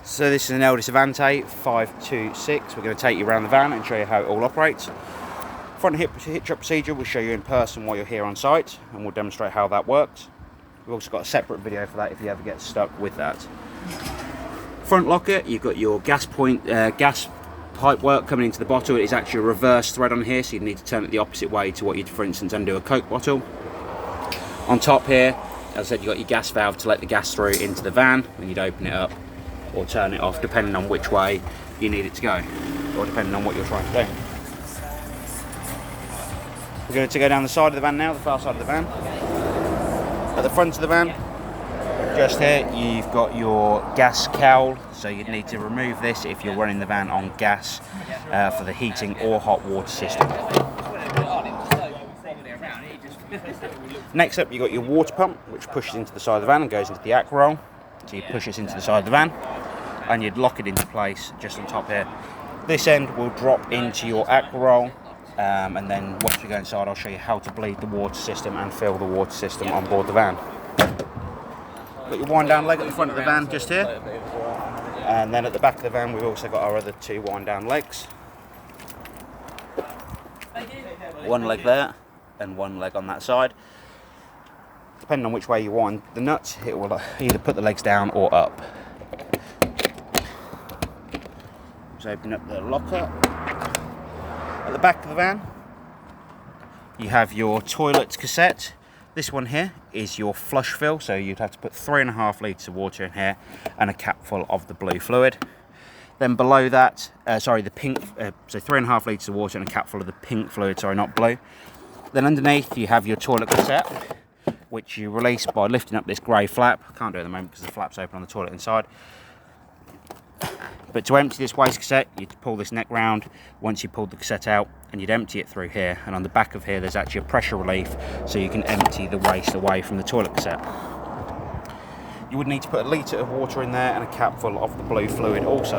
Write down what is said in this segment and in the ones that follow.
So this is an Elddis Avante 526. We're going to take you around the van and show you how it all operates. Front hitch up procedure we'll show you in person while you're here on site, and we'll demonstrate how that works. We've also got a separate video for that if you ever get stuck with that. Front locker, you've got your gas pipe work coming into the bottle. It is actually a reverse thread on here, so you need to turn it the opposite way to what you'd, for instance, undo a Coke bottle. On top here, as I said, you've got your gas valve to let the gas through into the van, and you'd open it up or turn it off depending on which way you need it to go, or depending on what you're trying to do. We're going to go down the side of the van now, the far side of the van. At the front of the van, just here, you've got your gas cowl, so you'd need to remove this if you're running the van on gas for the heating or hot water system. Next up, you've got your water pump, which pushes into the side of the van and goes into the aqua roll. So you push this into the side of the van, and you'd lock it into place just on top here. This end will drop into your aqua roll, and then once you go inside, I'll show you how to bleed the water system and fill the water system on board the van. Got your wind down leg at the front of the van just here, and then at the back of the van we've also got our other two wind down legs. One leg there and one leg on that side. Depending on which way you wind the nuts, it will either put the legs down or up. Just open up the locker. At the back of the van, you have your toilet cassette. This one here is your flush fill, so you'd have to put 3.5 litres of water in here and a cap full of the blue fluid. Then below that, the pink, so 3.5 litres of water and a cap full of the pink fluid, sorry, not blue. Then underneath you have your toilet cassette, which you release by lifting up this grey flap. I can't do it at the moment because the flap's open on the toilet inside. But to empty this waste cassette, you'd pull this neck round once you pulled the cassette out, and you'd empty it through here. And on the back of here, there's actually a pressure relief, so you can empty the waste away from the toilet cassette. You would need to put 1 litre of water in there and a cap full of the blue fluid also.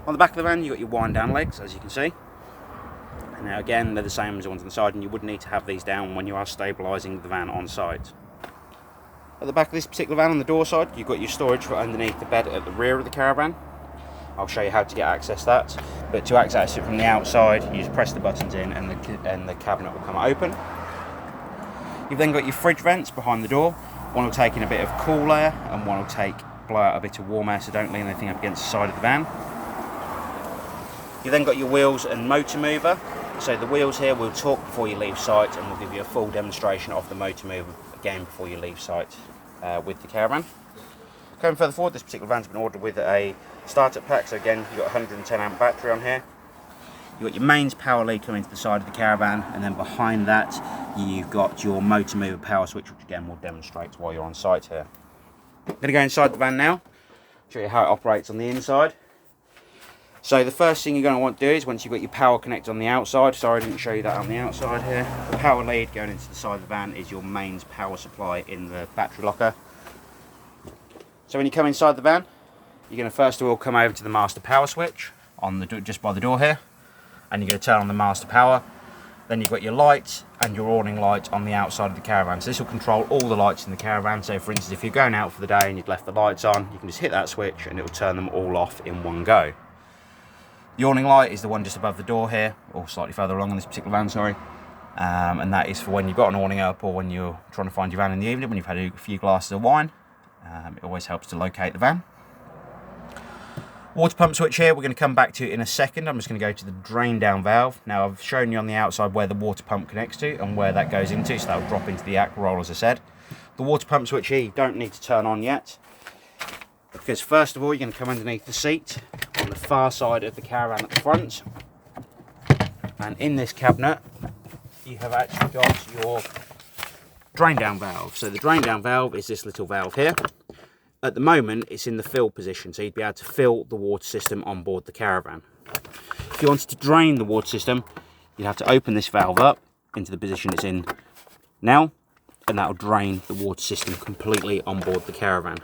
On the back of the van, you've got your wind down legs, as you can see. Now again, they're the same as the ones on the side, and you would need to have these down when you are stabilising the van on site. At the back of this particular van, on the door side, you've got your storage for underneath the bed at the rear of the caravan. I'll show you how to get access to that, but to access it from the outside, you just press the buttons in and the cabinet will come open. You've then got your fridge vents behind the door. One will take in a bit of cool air and one will blow out a bit of warm air, so don't lean anything up against the side of the van. You've then got your wheels and motor mover. So the wheels here will talk before you leave site, and we'll give you a full demonstration of the motor mover again before you leave site with the caravan. Going further forward, this particular van's been ordered with a startup pack, so again you've got a 110 amp battery on here. You've got your mains power lead coming to the side of the caravan, and then behind that you've got your motor mover power switch, which again we'll demonstrate while you're on site here. I'm going to go inside the van now, show you how it operates on the inside. So the first thing you're going to want to do is, once you've got your power connected on the outside, sorry I didn't show you that on the outside here, the power lead going into the side of the van is your mains power supply in the battery locker. So when you come inside the van, you're going to first of all come over to the master power switch on the just by the door here, and you're going to turn on the master power. Then you've got your lights and your awning light on the outside of the caravan. So this will control all the lights in the caravan. So for instance, if you're going out for the day and you've left the lights on, you can just hit that switch and it will turn them all off in one go. The awning light is the one just above the door here, or slightly further along on this particular van, sorry. And that is for when you've got an awning up, or when you're trying to find your van in the evening, when you've had a few glasses of wine. It always helps to locate the van. Water pump switch here, we're going to come back to in a second. I'm just going to go to the drain down valve. Now I've shown you on the outside where the water pump connects to and where that goes into, so that will drop into the aqua roll, as I said. The water pump switch here you don't need to turn on yet, because first of all you're going to come underneath the seat on the far side of the caravan at the front, and in this cabinet you have actually got your drain down valve. So the drain down valve is this little valve here. At the moment it's in the fill position, so you'd be able to fill the water system on board the caravan. If you wanted to drain the water system, you'd have to open this valve up into the position it's in now, and that will drain the water system completely on board the caravan.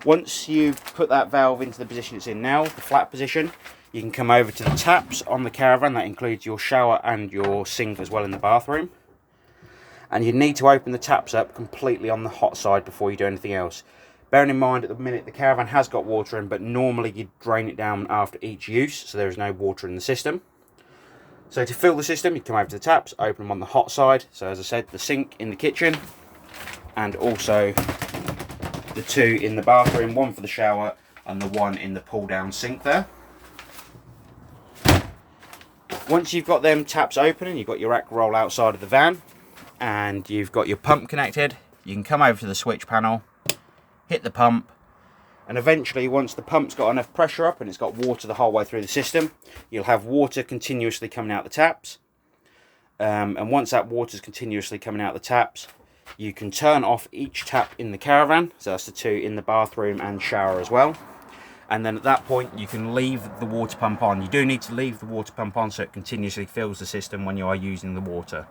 Once you've put that valve into the position it's in now, the flat position, you can come over to the taps on the caravan. That includes your shower and your sink as well in the bathroom. And you need to open the taps up completely on the hot side before you do anything else. Bearing in mind at the minute the caravan has got water in, but normally you drain it down after each use, so there is no water in the system. So to fill the system, you come over to the taps, open them on the hot side. So as I said, the sink in the kitchen, and also the two in the bathroom, one for the shower and the one in the pull down sink there. Once you've got them taps open and you've got your aqua roll outside of the van and you've got your pump connected, you can come over to the switch panel, hit the pump, and eventually once the pump's got enough pressure up and it's got water the whole way through the system, you'll have water continuously coming out the taps. And once that water's continuously coming out the taps, you can turn off each tap in the caravan, so that's the two in the bathroom and shower as well. And then at that point you can leave the water pump on. You do need to leave the water pump on so it continuously fills the system when you are using the water.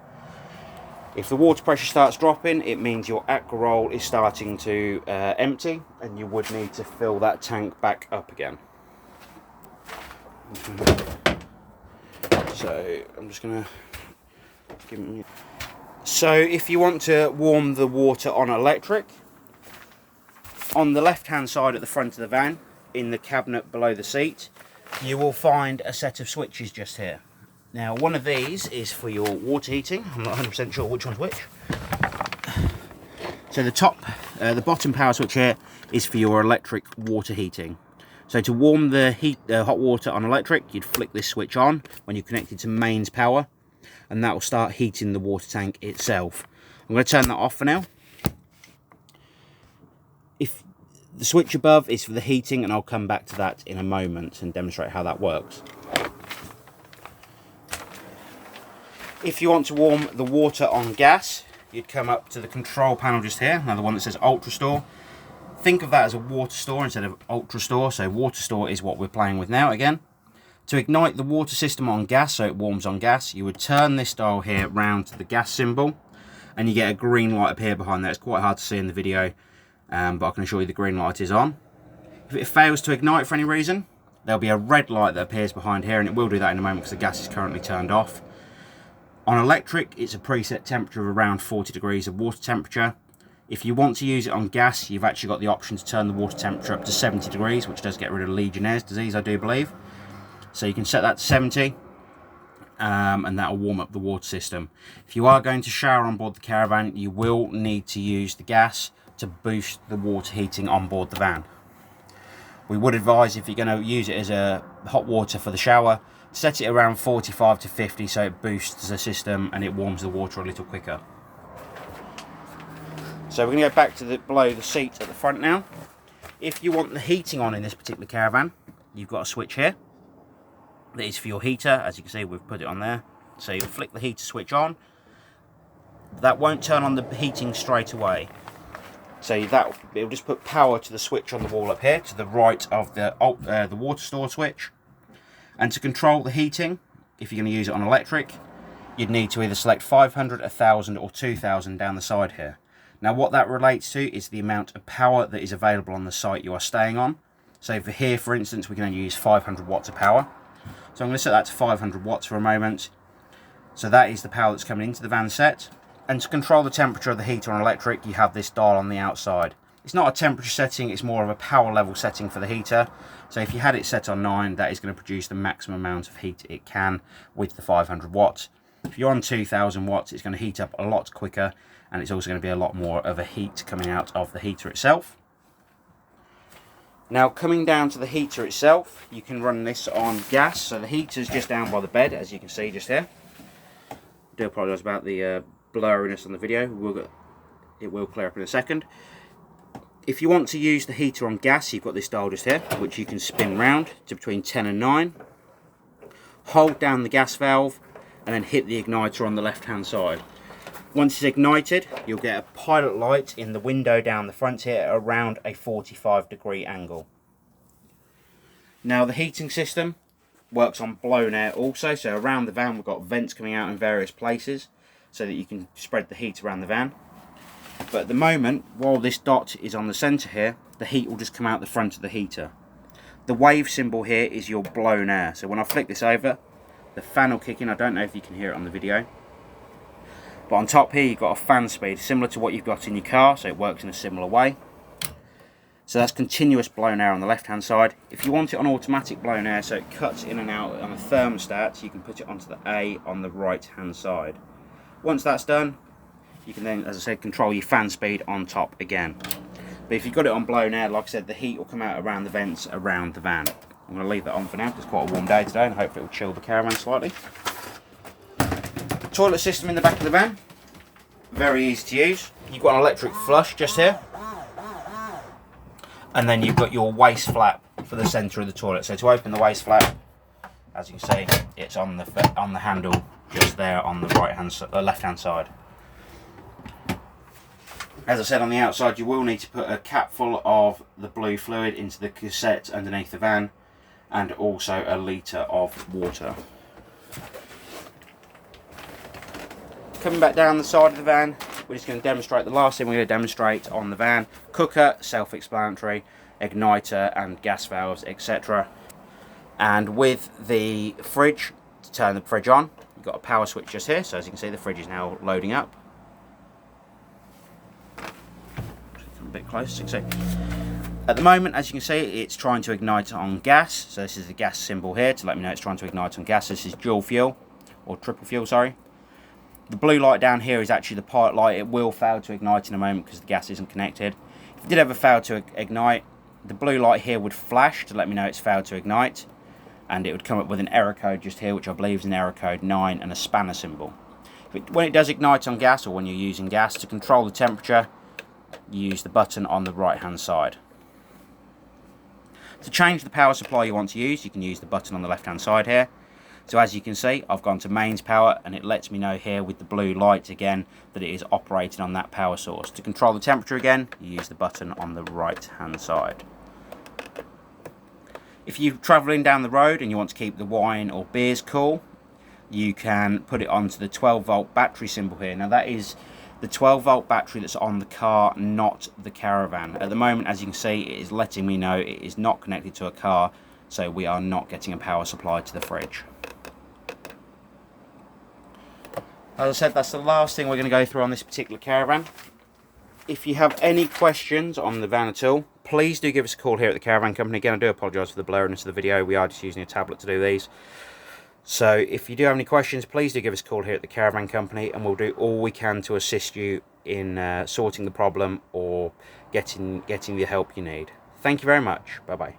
If the water pressure starts dropping, it means your aqua roll is starting to empty, and you would need to fill that tank back up again. So I'm just going to give it. So if you want to warm the water on electric, on the left hand side at the front of the van, in the cabinet below the seat, you will find a set of switches just here. Now one of these is for your water heating. I'm not 100% sure which one's which. So the bottom power switch here is for your electric water heating. So to warm the hot water on electric, you'd flick this switch on when you're connected to mains power, and that will start heating the water tank itself. I'm going to turn that off for now. If the switch above is for the heating, and I'll come back to that in a moment and demonstrate how that works. If you want to warm the water on gas, you'd come up to the control panel just here, now the one that says Ultra Store. Think of that as a water store instead of Ultra Store, so water store is what we're playing with now again. To ignite the water system on gas, so it warms on gas, you would turn this dial here round to the gas symbol, and you get a green light appear behind there. It's quite hard to see in the video, but I can assure you the green light is on. If it fails to ignite for any reason, there'll be a red light that appears behind here, and it will do that in a moment because the gas is currently turned off. On electric, it's a preset temperature of around 40 degrees of water temperature. If you want to use it on gas, you've actually got the option to turn the water temperature up to 70 degrees, which does get rid of Legionnaire's disease, I do believe. So you can set that to 70, and that will warm up the water system. If you are going to shower on board the caravan, you will need to use the gas to boost the water heating on board the van. We would advise, if you're going to use it as a hot water for the shower, set it around 45 to 50 so it boosts the system and it warms the water a little quicker. So we're going to go back to below the seat at the front now. If you want the heating on in this particular caravan, you've got a switch here that is for your heater. As you can see, we've put it on there. So you'll flick the heater switch on. That won't turn on the heating straight away. So it'll just put power to the switch on the wall up here to the right of the water store switch. And to control the heating, if you're going to use it on electric, you'd need to either select 500, 1000 or 2000 down the side here. Now what that relates to is the amount of power that is available on the site you are staying on. So for here, for instance, we can only use 500 watts of power. So I'm going to set that to 500 watts for a moment. So that is the power that's coming into the van set. And to control the temperature of the heater on electric, you have this dial on the outside. It's not a temperature setting, it's more of a power level setting for the heater. So if you had it set on 9, that is going to produce the maximum amount of heat it can with the 500 watts. If you're on 2000 watts, it's going to heat up a lot quicker, and it's also going to be a lot more of a heat coming out of the heater itself. Now coming down to the heater itself, you can run this on gas. So the heater's just down by the bed, as you can see just here. I do apologise about the blurriness on the video. It will clear up in a second. If you want to use the heater on gas, you've got this dial just here, which you can spin round to between 10 and 9. Hold down the gas valve and then hit the igniter on the left hand side. Once it's ignited, you'll get a pilot light in the window down the front here at around a 45-degree angle. Now the heating system works on blown air also, so around the van we've got vents coming out in various places so that you can spread the heat around the van. But at the moment, while this dot is on the centre here, the heat will just come out the front of the heater. The wave symbol here is your blown air. So when I flick this over, the fan will kick in. I don't know if you can hear it on the video. But on top here you've got a fan speed, similar to what you've got in your car, so it works in a similar way. So that's continuous blown air on the left hand side. If you want it on automatic blown air, so it cuts in and out on a thermostat, you can put it onto the A on the right hand side. Once that's done, you can then, as I said, control your fan speed on top again. But if you've got it on blown air, like I said, the heat will come out around the vents around the van. I'm going to leave that on for now because it's quite a warm day today and hopefully it will chill the caravan slightly. Toilet system in the back of the van, very easy to use. You've got an electric flush just here, and then you've got your waste flap for the centre of the toilet. So to open the waste flap, as you can see, it's on the handle just there on the left hand side. As I said, on the outside you will need to put a cap full of the blue fluid into the cassette underneath the van, and also a litre of water. Coming back down the side of the van, we're just going to demonstrate the last thing we're going to demonstrate on the van. Cooker, self-explanatory, igniter and gas valves, etc. And with the fridge, to turn the fridge on, you've got a power switch just here, so as you can see the fridge is now loading up. A bit closer so you can see. At the moment, as you can see, it's trying to ignite on gas, so this is the gas symbol here to let me know it's trying to ignite on gas. This is dual fuel, or triple fuel, sorry. The blue light down here is actually the pilot light. It will fail to ignite in a moment because the gas isn't connected. If it did ever fail to ignite, the blue light here would flash to let me know it's failed to ignite, and it would come up with an error code just here, which I believe is an error code 9 and a spanner symbol. When it does ignite on gas, or when you're using gas, to control the temperature, you use the button on the right hand side. To change the power supply you want to use, you can use the button on the left hand side here. So as you can see, I've gone to mains power, and it lets me know here with the blue light again that it is operating on that power source. To control the temperature again, you use the button on the right hand side. If you're travelling down the road and you want to keep the wine or beers cool, you can put it onto the 12 volt battery symbol here. Now that is the 12 volt battery that's on the car, not the caravan. At the moment, as you can see, it is letting me know it is not connected to a car, so we are not getting a power supply to the fridge. As I said, that's the last thing we're going to go through on this particular caravan. If you have any questions on the van at all, please do give us a call here at the Caravan Company. Again, I do apologise for the blurriness of the video. We are just using a tablet to do these. So if you do have any questions, please do give us a call here at the Caravan Company, and we'll do all we can to assist you in sorting the problem or getting the help you need. Thank you very much. Bye-bye.